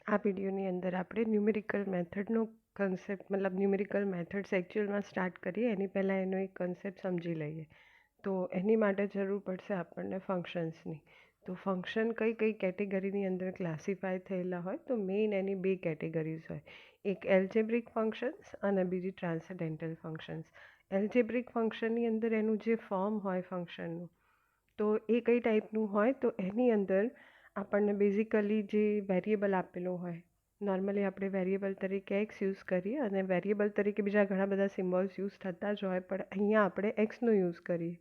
આ વિડીયોની અંદર આપણે ન્યુમેરિકલ મેથડનો કન્સેપ્ટ ન્યુમેરિકલ મેથડ્સ એકચ્યુઅલમાં સ્ટાર્ટ કરીએ એની પહેલાં એનો એક કન્સેપ્ટ સમજી લઈએ. તો એની માટે જરૂર પડશે આપણને ફંક્શન્સની. તો ફંક્શન કઈ કઈ કેટેગરીની અંદર ક્લાસિફાય થયેલા હોય તો મેઇન એની બે કેટેગરીઝ હોય. એક એલ્જેબ્રિક ફંક્શન્સ અને બીજી ટ્રાન્સેન્ડેન્ટલ ફંક્શન્સ. એલ્જેબ્રિક ફંક્શનની અંદર એનું જે ફોર્મ હોય ફંક્શનનું તો એ કઈ ટાઈપનું હોય તો એની અંદર આપણને બેઝિકલી જે વેરિયેબલ આપેલો હોય, નોર્મલી આપણે વેરિયેબલ તરીકે એક્સ યુઝ કરીએ અને વેરિયેબલ તરીકે બીજા ઘણા બધા સિમ્બોલ્સ યુઝ થતા જ હોય, પણ અહીંયા આપણે એક્સનો યુઝ કરીએ.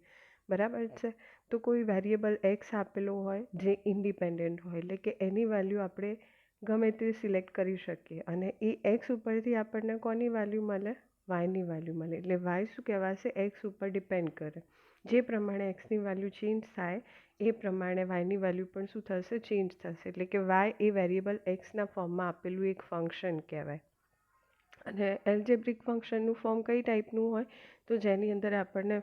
બરાબર છે. તો કોઈ વેરિયેબલ એક્સ આપેલો હોય જે ઇન્ડિપેન્ડન્ટ હોય, એટલે કે એની વેલ્યુ આપણે ગમે તે સિલેક્ટ કરી શકીએ અને એ એક્સ ઉપરથી આપણને કોની વેલ્યુ મળે? વાયની વેલ્યુ મળે. એટલે વાય શું કહેવાશે? એક્સ ઉપર ડિપેન્ડ કરે. જે પ્રમાણે એક્સની વેલ્યુ ચેન્જ થાય એ પ્રમાણે વાયની વેલ્યુ પણ શું થશે? ચેન્જ થશે. એટલે કે વાય એ વેરિયેબલ એક્સના ફોર્મમાં આપેલું એક ફંક્શન કહેવાય. અને એલ્જેબ્રિક ફંક્શનનું ફોર્મ કઈ ટાઈપનું હોય તો જેની અંદર આપણને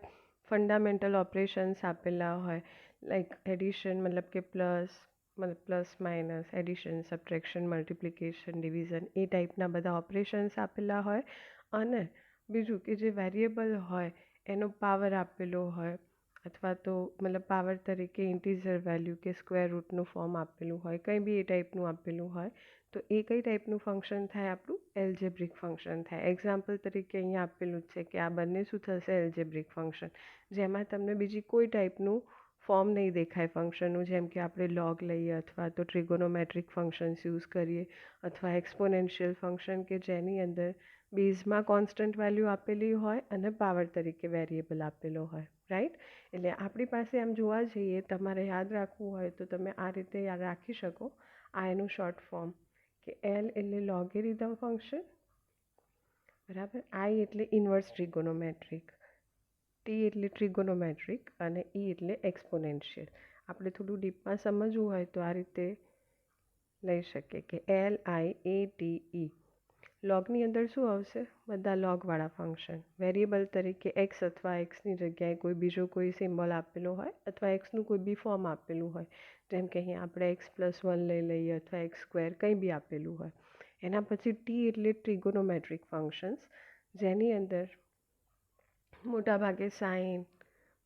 ફંડામેન્ટલ ઓપરેશન્સ આપેલા હોય, લાઈક એડિશન કે plus minus, addition, subtraction, multiplication, division, એ ટાઈપના બધા ઓપરેશન્સ આપેલા હોય. અને બીજું કે જે વેરિયેબલ હોય એનો પાવર આપેલો હોય, અથવા તો પાવર તરીકે ઇન્ટીજર વેલ્યુ કે સ્ક્વેર રૂટનું ફોર્મ આપેલું હોય, કંઈ બી એ ટાઈપનું આપેલું હોય તો એ કઈ ટાઈપનું ફંક્શન થાય? આપણું એલ્જેબ્રિક ફંક્શન થાય. એક્ઝામ્પલ તરીકે અહીંયા આપેલું જ છે કે આ બંને શું થશે? Algebraic function. જેમાં તમને બીજી કોઈ ટાઈપનું ફોર્મ નહીં દેખાય ફંક્શનનું, જેમ કે આપણે લોગ લઈએ અથવા તો ટ્રિગોનોમેટ્રિક ફંક્શન્સ યુઝ કરીએ, અથવા એક્સપોનેન્શિયલ ફંક્શન કે જેની અંદર બેઝમાં કોન્સ્ટન્ટ વેલ્યુ આપેલી હોય અને પાવર તરીકે વેરિયેબલ આપેલો હોય. રાઈટ? એટલે આપણી પાસે આમ જોવા જઈએ, તમારે યાદ રાખવું હોય તો તમે આ રીતે યાદ રાખી શકો. આ એનું શોર્ટ ફોર્મ કે એલ એટલે લોગેરિધમ ફંક્શન, બરાબર. આઈ એટલે ઇન્વર્સ ટ્રિગોનોમેટ્રિક, ટી એટલે ટ્રિગોનોમેટ્રિક અને ઈ એટલે એક્સપોનેન્શિયલ. આપણે થોડું ડીપમાં સમજવું હોય તો આ રીતે લઈ શકીએ કે એલ આઈ એ ટી ઈ. લોગની અંદર શું આવશે? બધા લોગવાળા ફંક્શન. વેરિયેબલ તરીકે એક્સ અથવા એક્સની જગ્યાએ કોઈ કોઈ સિમ્બોલ આપેલો હોય અથવા એક્સનું કોઈ બી ફોર્મ આપેલું હોય, જેમ કે અહીંયા આપણે x+1 લઈ લઈએ અથવા x² કંઈ બી આપેલું હોય. એના પછી ટી એટલે ટ્રિગોનોમેટ્રિક ફંક્શન્સ, જેની અંદર મોટાભાગે સાઇન,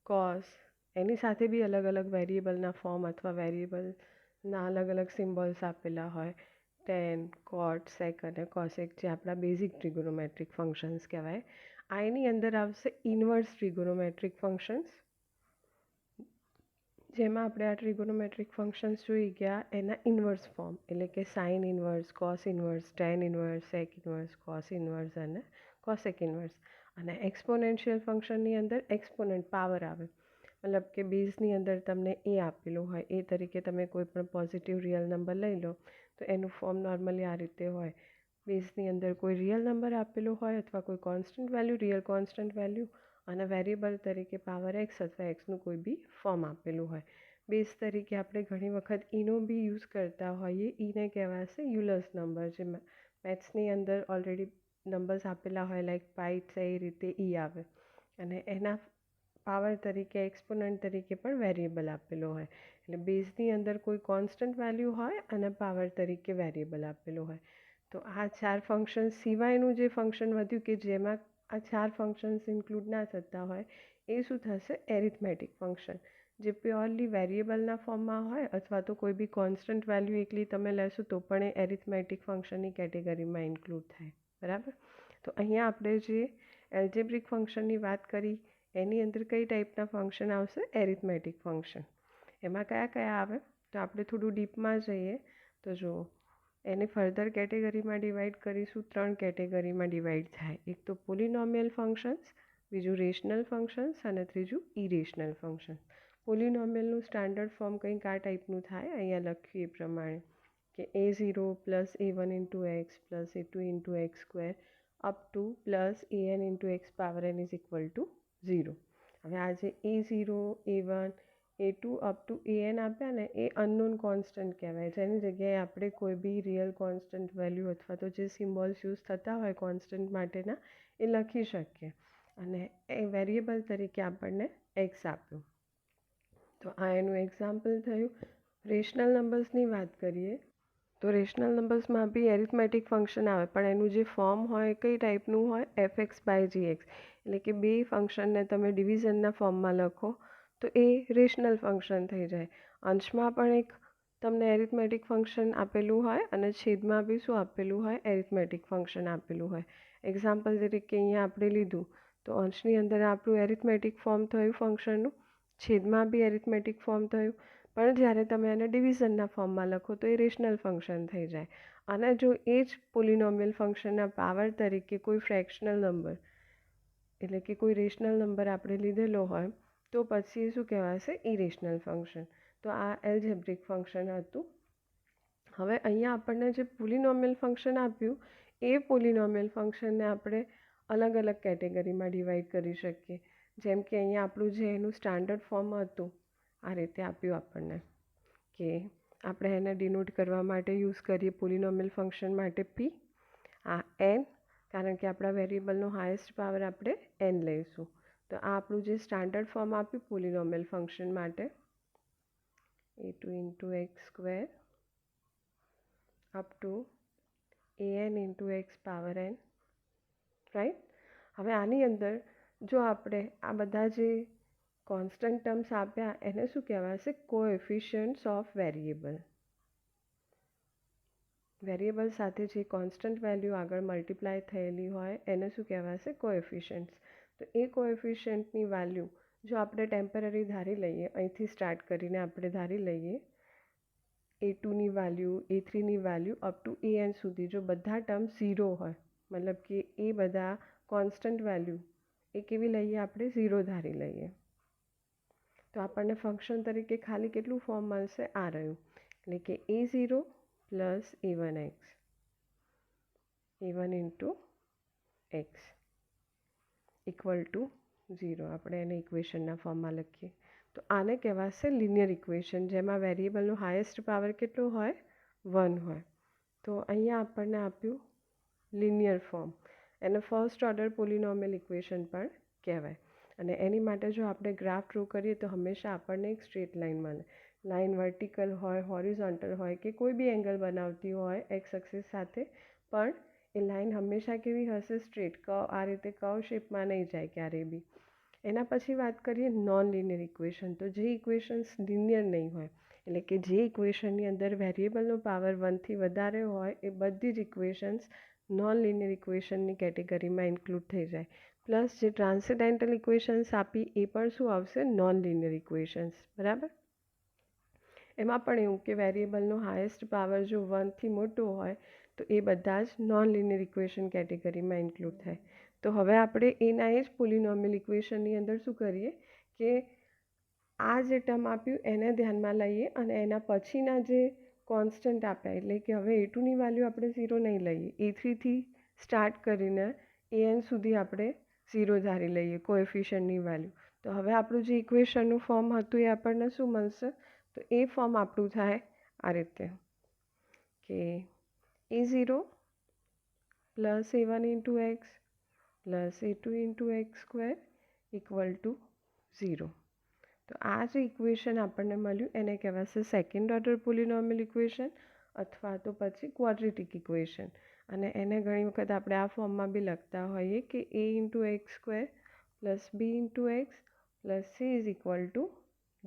કોસ, એની સાથે બી અલગ અલગ વેરિયેબલના ફોર્મ અથવા વેરિયેબલના અલગ અલગ સિમ્બોલ્સ આપેલા હોય. ટેન, કોટ, સેક અને કોસેક, જે આપણા બેઝિક ટ્રિગોનોમેટ્રિક ફંક્શન્સ કહેવાય. આ એની અંદર આવશે ઇન્વર્સ ટ્રિગોનોમેટ્રિક ફંક્શન્સ, જેમાં આપણે આ ટ્રિગોનોમેટ્રિક ફંક્શન્સ જોઈ ગયા એના ઇન્વર્સ ફોર્મ, એટલે કે sine inverse, cos inverse, tan inverse, sec inverse, cos inverse અને કોસેક ઇન્વર્સ. અને એક્સપોનેન્શિયલ ફંક્શનની અંદર એક્સપોનન્ટ પાવર આવે, કે બેઝની અંદર તમને એ આપેલું હોય, એ તરીકે તમે કોઈ પણ પોઝિટિવ રિયલ નંબર લઈ લો તો એનું ફોર્મ નોર્મલી આ રીતે હોય. બેઝની અંદર કોઈ રિયલ નંબર આપેલો હોય અથવા કોઈ constant value, real constant value, અને વેરિયેબલ તરીકે પાવર એક્સ અથવા એક્સનું કોઈ બી ફોર્મ આપેલું હોય. બેઝ તરીકે આપણે ઘણી વખત ઈનો બી યુઝ કરતા હોઈએ. ઈને કહેવાશે યુલર્સ નંબર, જે મેથ્સની અંદર ઓલરેડી નંબર્સ આપેલા હોય, લાઈક પાઈ છે, એ રીતે ઈ આવે. અને એના પાવર તરીકે, એક્સપોનન્ટ તરીકે પણ વેરિયેબલ આપેલો હોય. એટલે બેઝની અંદર કોઈ કોન્સ્ટન્ટ વેલ્યુ હોય અને પાવર તરીકે વેરિયેબલ આપેલો હોય. તો આ ચાર ફંક્શન સિવાયનું જે ફંક્શન વધ્યું કે જેમાં આ ચાર ફંક્શન્સ ઇન્ક્લુડ ના થતા હોય, એ શું થશે? એરિથમેટિક ફંક્શન, જે પ્યોરલી વેરિયેબલના ફોર્મમાં હોય અથવા તો કોઈ બી કોન્સ્ટન્ટ વેલ્યુ એકલી તમે લેશો તો પણ એ એરિથમેટિક ફંક્શનની કેટેગરીમાં ઇન્ક્લુડ થાય. બરાબર? તો અહીંયા આપણે જે એલ્જેબ્રિક ફંક્શનની વાત કરી એની અંદર કઈ ટાઈપના ફંક્શન આવશે? Arithmetic function. એમાં કયા કયા આવે? તો આપણે થોડું ડીપમાં જઈએ તો જુઓ, એને ફર્ધર કેટેગરીમાં ડિવાઈડ કરીશું. 3 કેટેગરીમાં ડિવાઈડ થાય. એક તો પોલિનોમિયલ ફંક્શન્સ, બીજું રેશનલ ફંક્શન્સ અને ત્રીજું ઇરેશનલ ફંક્શન. પોલિનોમિયલનું સ્ટાન્ડર્ડ ફોર્મ કંઈક આ ટાઈપનું થાય, અહીંયા લખ્યું એ પ્રમાણે કે a0 + a1 × x + a2 × x² up to +an × x power n = 0. હવે આ જે a0, a1, a2 up to an આપ્યા ને, એ અનનોન કોન્સ્ટન્ટ કહેવાય, જેની જગ્યાએ આપણે કોઈ બી રિયલ કોન્સ્ટન્ટ વેલ્યુ અથવા તો જે સિમ્બોલ્સ યુઝ થતા હોય કોન્સ્ટન્ટ માટેના, એ લખી શકીએ. અને એ વેરિયેબલ તરીકે આપણને એક્સ આપ્યું. તો આ એનું એક્ઝામ્પલ થયું. રેશનલ નંબર્સની વાત કરીએ તો રેશનલ નંબર્સમાં બી એરિથમેટિક ફંક્શન આવે, પણ એનું જે ફોર્મ હોય કઈ ટાઈપનું હોય, f(x/gx), એટલે કે બે ફંક્શનને તમે ડિવિઝનના ફોર્મમાં લખો તો એ રેશનલ ફંક્શન થઈ જાય. અંશમાં પણ એક તમને એરિથમેટિક ફંક્શન આપેલું હોય અને છેદમાં બી શું આપેલું હોય, એરિથમેટિક ફંક્શન આપેલું હોય. એક્ઝામ્પલ તરીકે અહીંયા આપણે લીધું તો અંશની અંદર આપણું એરિથમેટિક ફોર્મ થયું ફંક્શનનું, છેદમાં બી એરિથમેટિક ફોર્મ થયું, પણ જ્યારે તમે એને ડિવિઝનના ફોર્મમાં લખો તો એ રેશનલ ફંક્શન થઈ જાય. અને જો એ જ પોલિનોમિયલ ફંક્શનના પાવર તરીકે કોઈ ફ્રેક્શનલ નંબર એટલે કે કોઈ રેશનલ નંબર આપણે લીધેલો હોય તો પછી એ શું કહેવાશે, ઇરેશનલ ફંક્શન. તો આ એલ્જેબ્રિક ફંક્શન હતું. હવે અહીંયા આપણને જે પોલિનોમિયલ ફંક્શન આપ્યું એ પોલિનોમિયલ ફંક્શનને આપણે અલગ અલગ કેટેગરીમાં ડિવાઈડ કરી શકીએ. જેમ કે અહીંયા આપણું જે એનું સ્ટાન્ડર્ડ ફોર્મ હતું આ રીતે આપ્યું આપણને, કે આપણે એને ડિનોટ કરવા માટે યુઝ કરીએ પોલિનોમિયલ ફંક્શન માટે p, આ n, કારણ કે આપણા વેરિયેબલનો હાઈએસ્ટ પાવર આપણે n લઈશું. તો આ આપણું જે સ્ટાન્ડર્ડ ફોર્મ આપ્યું પોલિનોમિયલ ફંક્શન માટે, a2 × x² up to an × x⁴n, right. હવે આની અંદર જો આપણે આ બધા જે કોન્સ્ટન્ટ ટર્મ્સ આપ્યા એને શું કહેવાશે, કોએફિશિયન્ટ્સ ઓફ વેરિયેબલ. વેરિયેબલ સાથે જે કોન્સ્ટન્ટ વેલ્યુ આગળ મલ્ટીપ્લાય થયેલી હોય એને શું કહેવાશે, કોએફિશિયન્ટ્સ. તો એ કોએફિશિયન્ટની વેલ્યુ જો આપણે ટેમ્પરરી ધારી લઈએ, અહીંથી સ્ટાર્ટ કરીને આપણે ધારી લઈએ a2ની વેલ્યુ, a3ની વેલ્યુ અપ ટુ an સુધી, જો બધા ટર્મ 0 હોય, મતલબ કે એ બધા કોન્સ્ટન્ટ વેલ્યુ એ કેવી લઈએ આપણે, 0 ધારી લઈએ, તો આપણને ફંક્શન તરીકે ખાલી કેટલું ફોર્મ મળશે, આ રહ્યું. એટલે કે a0 + a1x, a1 × x equal to 0. આપણે એને ઇક્વેશનના ફોર્મમાં લખીએ તો આને કહેવાશે લિનિયર ઇક્વેશન, જેમાં વેરિયેબલનો હાઈએસ્ટ પાવર કેટલો હોય, 1 હોય. તો અહીંયા આપણને આપ્યું લિનિયર ફોર્મ. એને ફર્સ્ટ ઓર્ડર પોલિનોમિયલ ઇક્વેશન પણ કહેવાય. અને એની માટે જો આપણે ગ્રાફ ડ્રો કરીએ તો હંમેશા આપણને એક સ્ટ્રેટ લાઇન મળે. લાઇન વર્ટિકલ હોય, હોરિઝોન્ટલ હોય કે કોઈ બી એંગલ બનાવતી હોય એક્સ એક્સિસ સાથે, પણ એ લાઇન હંમેશા કેવી હશે, સ્ટ્રેટ. આ રીતે કર્વ શેપમાં નહીં જાય ક્યારેય બી. એના પછી વાત કરીએ નોન લિનિયર ઇક્વેશન. તો જે ઇક્વેશન્સ લિનિયર નહીં હોય, એટલે કે જે ઇક્વેશનની અંદર વેરિયેબલનો પાવર 1થી વધારે હોય, એ બધી જ ઇક્વેશન્સ નોન લિનિયર ઇક્વેશનની કેટેગરીમાં ઇન્ક્લુડ થઈ જાય. પ્લસ જે ટ્રાન્સેન્ડેન્ટલ ઇક્વેશન્સ આપી એ પણ શું આવશે, નોન લિનિયર ઇક્વેશન્સ, બરાબર. એમાં પણ એવું કે વેરિયેબલનો હાઈએસ્ટ પાવર જો 1થી મોટો હોય તો એ બધા જ નોન લિનિયર ઇક્વેશન કેટેગરીમાં ઇન્ક્લુડ થાય. તો હવે આપણે એના એ જ પોલિનોમિયલ ઇક્વેશનની અંદર શું કરીએ કે આ જે ટર્મ આપ્યું એને ધ્યાનમાં લઈએ અને એના પછીના જે કોન્સ્ટન્ટ આપ્યા, એટલે કે હવે a2ની વેલ્યુ આપણે 0 નહીં લઈએ, a3થી સ્ટાર્ટ કરીને an સુધી આપણે 0 ધારી લઈએ કોએફિશિયન્ટની વેલ્યુ. તો હવે આપણું જે ઇક્વેશનનું ફોર્મ હતું એ આપણને શું મળશે, તો એ ફોર્મ આપણું થાય આ રીતે, કે a0 + a1 × x + a2 × x² equal to 0. તો આ જે ઇક્વેશન આપણને મળ્યું એને કહેવાશે સેકન્ડ ઓર્ડર પોલિનોમિયલ ઇક્વેશન અથવા તો પછી ક્વોડ્રેટિક ઇક્વેશન. અને એને ઘણી વખત આપણે આ ફોર્મમાં બી લખતા હોઈએ કે a × x² + b × x + c =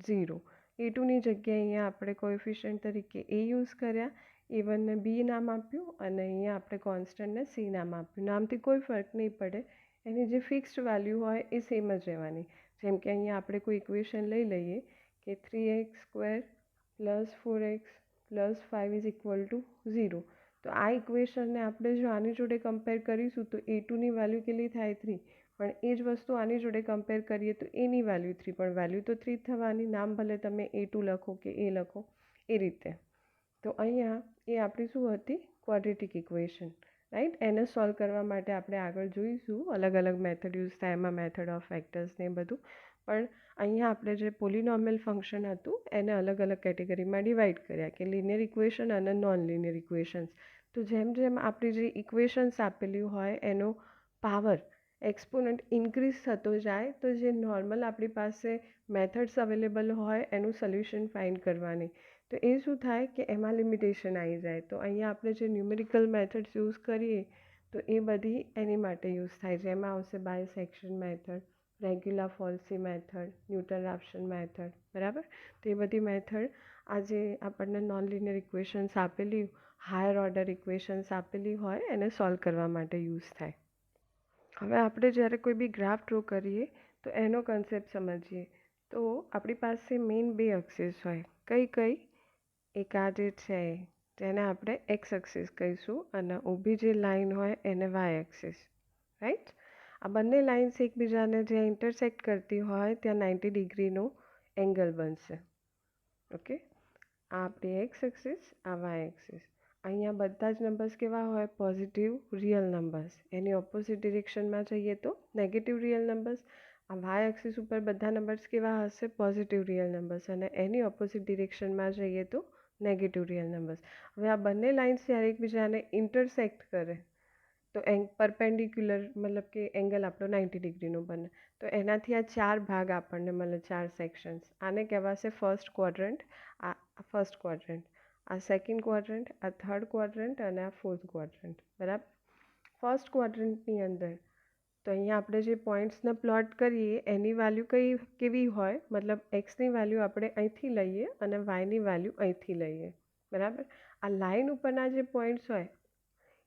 0. a2ની જગ્યાએ અહીંયા આપણે કોએફિશિયન્ટ તરીકે a યુઝ કર્યા, a1ને b નામ આપ્યું અને અહીંયા આપણે કોન્સ્ટન્ટને c નામ આપ્યું. નામથી કોઈ ફરક નહીં પડે, એની જે ફિક્સ્ડ વેલ્યુ હોય એ સેમ જ રહેવાની. જેમ કે અહીંયા આપણે કોઈ ઇક્વેશન લઈ લઈએ કે 3x² + 4x + 5 = 0. તો આ ઇક્વેશનને આપણે જો આની જોડે કમ્પેર કરીશું તો a2ની વેલ્યુ કેટલી થાય, 3. પણ એ જ વસ્તુ આની જોડે કમ્પેર કરીએ તો એની વેલ્યુ 3, પણ વેલ્યુ તો 3 થવાની, નામ ભલે તમે a2 લખો કે a લખો એ રીતે. તો અહીંયા એ આપણી શું હતી, ક્વોડ્રેટિક ઇક્વેશન, રાઈટ. એને સોલ્વ કરવા માટે આપણે આગળ જોઈશું અલગ અલગ મેથડ યુઝ થાય, એમાં મેથડ ઓફ વેક્ટર્સ ને બધું. પણ અહીંયા આપણે જે પોલિનોમિયલ ફંક્શન હતું એને અલગ અલગ કેટેગરીમાં ડિવાઈડ કર્યા, કે લિનિયર ઇક્વેશન અને નોન લિનિયર ઇક્વેશન્સ. તો જેમ જેમ આપણી જે ઇક્વેશન્સ આપેલી હોય એનો પાવર એક્સપોનન્ટ ઇન્ક્રીઝ થતો જાય તો જે નોર્મલ આપણી પાસે મેથડ્સ અવેલેબલ હોય એનું સોલ્યુશન ફાઇન્ડ કરવાની. તો એ શું થાય કે એમાં લિમિટેશન આવી જાય. તો અહીંયા આપણે જે ન્યુમેરિકલ મેથડ્સ યુઝ કરીએ તો એ બધી એની માટે યુઝ થાય છે. એમાં આવશે bisection method, regular falsi method, Newton Raphson method, બરાબર. તો એ બધી મેથડ આજે આપણને નોન લિનિયર ઇક્વેશન્સ આપેલી, હાયર ઓર્ડર ઇક્વેશન્સ આપેલી હોય એને સોલ્વ કરવા માટે યુઝ થાય. હવે આપણે જ્યારે કોઈ બી ગ્રાફ ડ્રો કરીએ તો એનો કન્સેપ્ટ સમજીએ. તો આપણી પાસે મેઇન બે એક્સિસ હોય. કઈ કઈ? એક આ જે છે જેને આપણે એક્સ એક્સિસ કહીશું અને ઊભી જે લાઈન હોય એને વાય એક્સિસ, રાઈટ. આ બંને લાઇન્સ એકબીજાને જ્યાં ઇન્ટરસેક્ટ કરતી હોય ત્યાં 90 ડિગ્રીનો એંગલ બનશે. ઓકે, આ આપણી એક્સ એક્સિસ, આ વાય એક્સિસ. અહીંયા બધા જ નંબર્સ કેવા હોય? Positive real numbers. એની ઓપોઝિટ ડિરેક્શનમાં જઈએ તો નેગેટિવ રિયલ નંબર્સ. આ વાય એક્સિસ ઉપર બધા નંબર્સ કેવા હશે? Positive real numbers. અને એની ઓપોઝિટ ડિરેક્શનમાં જઈએ તો નેગેટિવ રિયલ નંબર્સ. હવે આ બંને લાઇન્સ જ્યારે એકબીજાને ઇન્ટરસેક્ટ કરે તો પરપેન્ડિક્યુલર મતલબ કે એંગલ આપણો 90 ડિગ્રીનો બને. તો એનાથી આ ચાર ભાગ આપણને મળે, ચાર સેક્શન્સ. આને કહેવાશે ફર્સ્ટ ક્વોડ્રન્ટ. આ ફર્સ્ટ ક્વોડ્રન્ટ, આ સેકન્ડ ક્વોડ્રન્ટ, આ થર્ડ ક્વોડ્રન્ટ અને આ ફોર્થ ક્વોડ્રન્ટ, બરાબર. ફર્સ્ટ ક્વોડ્રન્ટની અંદર તો અહીંયા આપણે જે પોઈન્ટ્સને પ્લોટ કરીએ એની વેલ્યુ કેવી હોય? મતલબ એક્સની વેલ્યુ આપણે અહીંથી લઈએ અને વાયની વેલ્યુ અહીંથી લઈએ, બરાબર. આ લાઇન ઉપરના જે પોઈન્ટ્સ હોય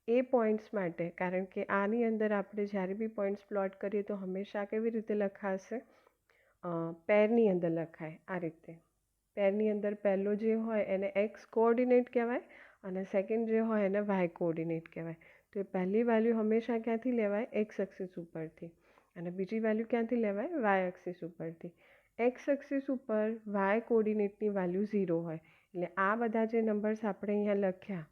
એ પોઈન્ટ્સ માટે, કારણ કે આની અંદર આપણે જ્યારે બી પોઈન્ટ્સ પ્લોટ કરીએ તો હંમેશા કેવી રીતે લખાશે? પેરની અંદર લખાય, આ રીતે. પેરની અંદર પહેલો જે હોય એને એક્સ કોઓર્ડિનેટ કહેવાય અને સેકન્ડ જે હોય એને વાય કોઓર્ડિનેટ કહેવાય. તો એ પહેલી વેલ્યુ હંમેશા ક્યાંથી લેવાય? એક્સ એક્સિસ ઉપરથી. અને બીજી વેલ્યુ ક્યાંથી લેવાય? વાય એક્સિસ ઉપરથી. એક્સ એક્સિસ ઉપર વાય કોઓર્ડિનેટની વેલ્યુ 0 હોય. એટલે આ બધા જે નંબર્સ આપણે અહીંયા લખ્યા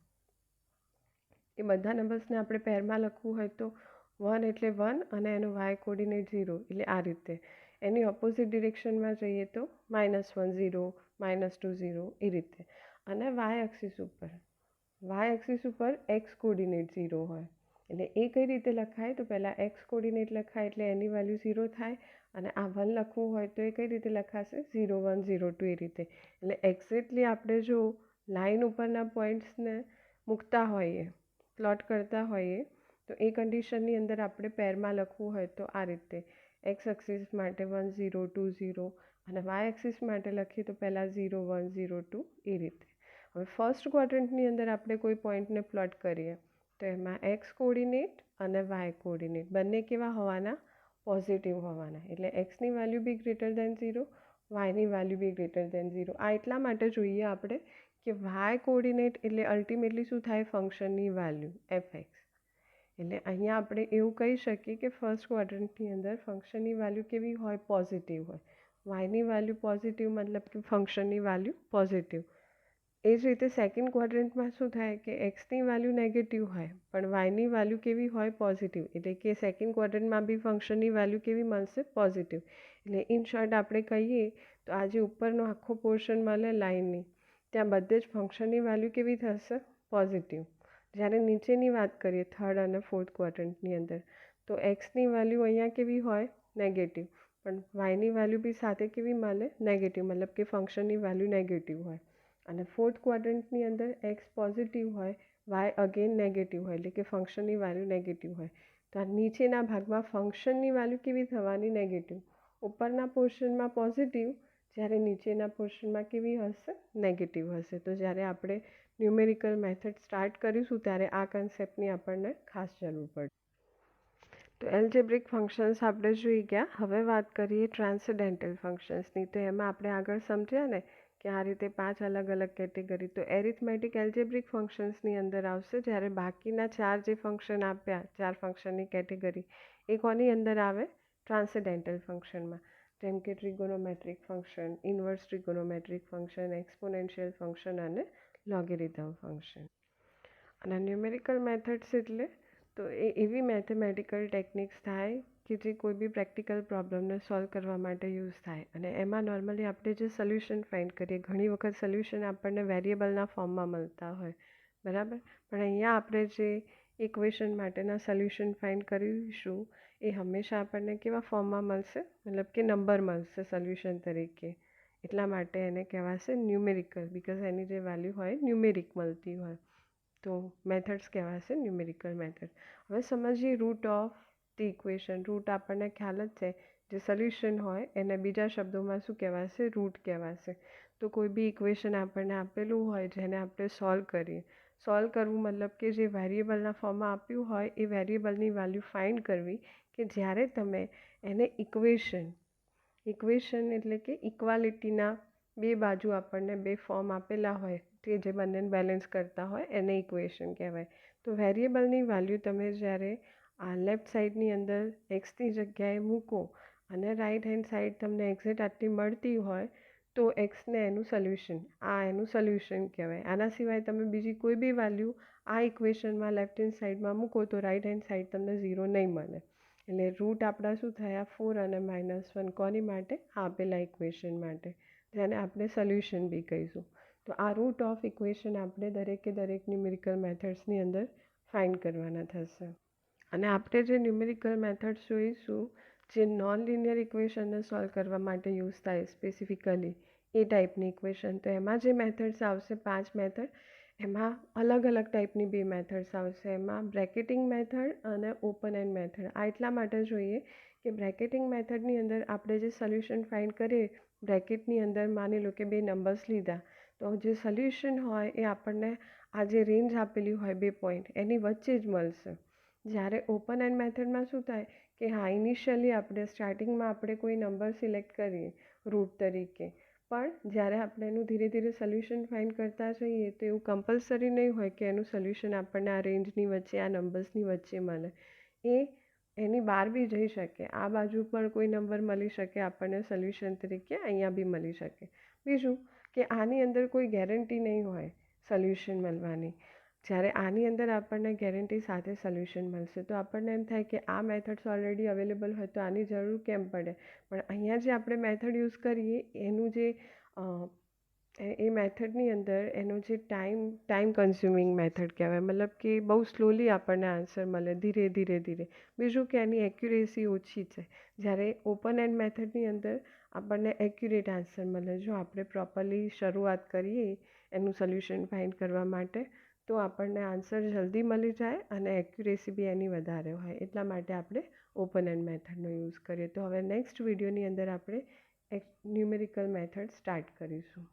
એ બધા નંબર્સને આપણે પેરમાં લખવું હોય તો 1 એટલે 1 અને એનો વાય કોઓર્ડિનેટ 0, એટલે આ રીતે. એની ઓપોઝિટ ડિરેક્શનમાં જઈએ તો -1 0, -2 0, એ રીતે. અને વાય એક્સિસ ઉપર એક્સ કોઓર્ડિનેટ 0 હોય. એટલે એ કઈ રીતે લખાય? તો પહેલાં એક્સ કોઓર્ડિનેટ લખાય એટલે એની વેલ્યુ 0 થાય. અને આ 1 લખવું હોય તો એ કઈ રીતે લખાશે? 0 1 0 2, એ રીતે. એટલે એક્ઝેક્ટલી આપણે જો લાઇન ઉપરના પોઈન્ટ્સને મૂકતા હોઈએ, પ્લોટ કરતા હોઈએ તો એ કન્ડિશનની અંદર આપણે પેરમાં લખવું હોય તો આ રીતે. એક્સ એક્સિસ માટે 1 0 2 0 અને વાય એક્સિસ માટે લખીએ તો પહેલાં 0 1 0 2, એ રીતે. હવે ફર્સ્ટ ક્વોડ્રન્ટની અંદર આપણે કોઈ પોઈન્ટને પ્લોટ કરીએ તો એમાં એક્સ કોઓર્ડિનેટ અને વાય કોઓર્ડિનેટ બંને કેવા હોવાના? પોઝિટિવ હોવાના. એટલે એક્સની value B greater than 0, વાયની value B greater than 0. આ એટલા માટે જોઈએ આપણે કે વાય કોઓર્ડિનેટ એટલે અલ્ટિમેટલી શું થાય? ફંક્શનની વેલ્યુ એફ(x). એટલે અહીંયા આપણે એવું કહી શકીએ કે ફર્સ્ટ ક્વોડ્રન્ટની અંદર ફંક્શનની વેલ્યુ કેવી હોય? પોઝિટિવ હોય. વાયની વેલ્યુ પોઝિટિવ મતલબ કે ફંક્શનની વેલ્યુ પોઝિટિવ. એ જ રીતે સેકન્ડ ક્વોડ્રન્ટમાં શું થાય કે એક્સની વેલ્યુ નેગેટિવ હોય પણ વાયની વેલ્યુ કેવી હોય? પોઝિટિવ. એટલે કે સેકન્ડ ક્વોડ્રન્ટમાં બી ફંક્શનની વેલ્યુ કેવી મળશે? પોઝિટિવ. એટલે ઇન શોર્ટ આપણે કહીએ તો આ જે ઉપરનો આખો પોર્શન મળે લાઇનની, ત્યાં બધે જ ફંક્શનની વેલ્યુ કેવી થશે? પોઝિટિવ. જ્યારે નીચેની વાત કરીએ થર્ડ અને ફોર્થ ક્વોડ્રન્ટની અંદર તો એક્સની વેલ્યુ અહીંયા કેવી હોય? નેગેટિવ. પણ વાયની વેલ્યુ બી સાથે કેવી મળે? નેગેટિવ. મતલબ કે ફંક્શનની વેલ્યુ નેગેટિવ હોય. અને ફોર્થ ક્વોડ્રન્ટની અંદર એક્સ પોઝિટિવ હોય, વાય અગેન નેગેટિવ હોય, એટલે કે ફંક્શનની વેલ્યુ નેગેટિવ હોય. તો આ નીચેના ભાગમાં ફંક્શનની વેલ્યુ કેવી થવાની? નેગેટિવ. ઉપરના પોર્શનમાં પોઝિટિવ, જ્યારે નીચેના પોર્શનમાં કેવી હશે? નેગેટિવ હશે. તો જ્યારે આપણે ન્યુમેરિકલ મેથડ સ્ટાર્ટ કરીશું ત્યારે આ કન્સેપ્ટની આપણને ખાસ જરૂર પડે. તો એલ્જેબ્રિક ફંક્શન્સ આપણે જોઈ ગયા. હવે વાત કરીએ ટ્રાન્સેન્ડેન્ટલ ફંક્શન્સની. તો એમાં આપણે આગળ સમજ્યા ને કે આ રીતે 5 અલગ અલગ કેટેગરી. તો એરિથમેટિક એલ્જેબ્રિક ફંક્શન્સની અંદર આવશે, જ્યારે બાકીના 4 જે ફંક્શન આપ્યા, 4 ફંક્શનની કેટેગરી, એ કોની અંદર આવે? ટ્રાન્સેન્ડેન્ટલ ફંક્શનમાં. જેમ કે trigonometric function, inverse trigonometric function, exponential function અને લોગેરિધમ ફંક્શન. અને ન્યુમેરિકલ મેથડ્સ એટલે તો એ એવી મેથેમેટિકલ ટેકનિક્સ થાય કે જે કોઈ બી પ્રેક્ટિકલ પ્રોબ્લેમને સોલ્વ કરવા માટે યુઝ થાય. અને એમાં નોર્મલી આપણે જે સોલ્યુશન ફાઇન્ડ કરીએ, ઘણી વખત સોલ્યુશન આપણને વેરિયેબલના ફોર્મમાં મળતા હોય, બરાબર. પણ અહીંયા આપણે જે ઇક્વેશન માટેના સોલ્યુશન ફાઇન્ડ કરીશું એ હંમેશા આપણને કેવા ફોર્મમાં મળશે? મતલબ કે નંબર મળશે સોલ્યુશન તરીકે. એટલા માટે એને કહેવાશે ન્યુમેરિકલ, બિકોઝ એની જે વેલ્યુ હોય ન્યુમેરિક મળતી હોય. તો મેથડ્સ કહેવાશે ન્યુમેરિકલ મેથડ. હવે સમજીએ root of the equation. Root આપણને ખ્યાલ જ છે, જે સોલ્યુશન હોય એને બીજા શબ્દોમાં શું કહેવાશે? રૂટ કહેવાશે. તો કોઈ બી ઇક્વેશન આપણને આપેલું હોય જેને આપણે સોલ્વ કરીએ, સોલ્વ કરવું મતલબ કે જે વેરિયેબલના ફોર્મમાં આપ્યું હોય એ વેરિયેબલની વેલ્યુ ફાઇન્ડ કરવી, કે જ્યારે તમે એને ઇક્વેશન એટલે કે ઇક્વાલિટીના બે બાજુ આપણને બે ફોર્મ આપેલા હોય કે જે બંનેને બેલેન્સ કરતા હોય એને ઇક્વેશન કહેવાય. તો વેરિયેબલની વેલ્યુ તમે જ્યારે આ લેફ્ટ સાઈડની અંદર એક્સની જગ્યાએ મૂકો અને રાઈટ હેન્ડ સાઈડ તમને એક્ઝેક્ટ આટલી મળતી હોય તો એક્સને એનું સોલ્યુશન, આ એનું સોલ્યુશન કહેવાય. આના સિવાય તમે બીજી કોઈ બી વેલ્યુ આ ઇક્વેશનમાં લેફ્ટ હેન્ડ સાઈડમાં મૂકો તો રાઈટ હેન્ડ સાઈડ તમને 0 નહીં મળે. એટલે રૂટ આપણા શું થયા? 4 અને -1. કોની માટે? આપેલા ઇક્વેશન માટે, જેને આપણે સોલ્યુશન બી કહીશું. તો આ રૂટ ઓફ ઇક્વેશન આપણે દરેકે દરેક ન્યુમેરિકલ મેથડ્સની અંદર ફાઇન્ડ કરવાના થશે. અને આપણે જે ન્યુમેરિકલ મેથડ્સ જોઈશું જે નોન લિનિયર ઇક્વેશનને સોલ્વ કરવા માટે યુઝ થાય સ્પેસિફિકલી એ ટાઈપની ઇક્વેશન, તો એમાં જે મેથડ્સ આવશે 5 મેથડ, એમાં અલગ અલગ ટાઈપની બે મેથડ્સ આવશે. એમાં બ્રેકેટિંગ મેથડ અને ઓપન એન્ડ મેથડ. આ એટલા માટે જોઈએ કે બ્રેકેટિંગ મેથડની અંદર આપણે જે સોલ્યુશન ફાઇન્ડ કરીએ, બ્રેકેટની અંદર માની લો કે બે નંબર્સ લીધા, તો જે સોલ્યુશન હોય એ આપણને આ જે રેન્જ આપેલી હોય 2 પોઈન્ટ એની વચ્ચે જ મળશે. જ્યારે ઓપન એન્ડ મેથડમાં શું થાય કે હા, ઇનિશિયલી આપણે સ્ટાર્ટિંગમાં આપણે કોઈ નંબર સિલેક્ટ કરીએ રૂટ તરીકે, પણ જ્યારે આપણે એનું ધીરે ધીરે સોલ્યુશન ફાઇન્ડ કરતા જઈએ તો એવું કમ્પલસરી નહીં હોય કે એનું સોલ્યુશન આપણને આ રેન્જની વચ્ચે, આ નંબર્સની વચ્ચે મળે. એ એની બહાર બી જઈ શકે. આ બાજુ પણ કોઈ નંબર મળી શકે આપણને સોલ્યુશન તરીકે, અહીંયા બી મળી શકે. બીજું કે આની અંદર કોઈ ગેરંટી નહીં હોય સોલ્યુશન મળવાની. જ્યારે આની અંદર આપણને ગેરંટી સાથે સોલ્યુશન મળશે તો આપણને એમ થાય કે આ મેથડ્સ ઓલરેડી અવેલેબલ હોય તો આની જરૂર કેમ પડે. પણ અહીંયા જે આપણે મેથડ યુઝ કરીએ એનું જે એ મેથડની અંદર એનો જે ટાઈમ કન્ઝ્યુમિંગ મેથડ કહેવાય, મતલબ કે બહુ સ્લોલી આપણને આન્સર મળે, ધીરે ધીરે ધીરે. બીજું કે એની એક્યુરેસી ઓછી છે. જ્યારે ઓપન એન્ડ મેથડની અંદર આપણને એક્યુરેટ આન્સર મળે. જો આપણે પ્રોપરલી શરૂઆત કરીએ એનું સોલ્યુશન ફાઇન્ડ કરવા માટે તો આપણને આન્સર જલ્દી મળી જાય અને એક્યુરેસી બી એની વધારે હોય. એટલા માટે આપણે ઓપન એન્ડ મેથડનો યુઝ કરીએ. તો હવે નેક્સ્ટ વિડીયોની અંદર આપણે ન્યુમેરિકલ મેથડ સ્ટાર્ટ કરીશું.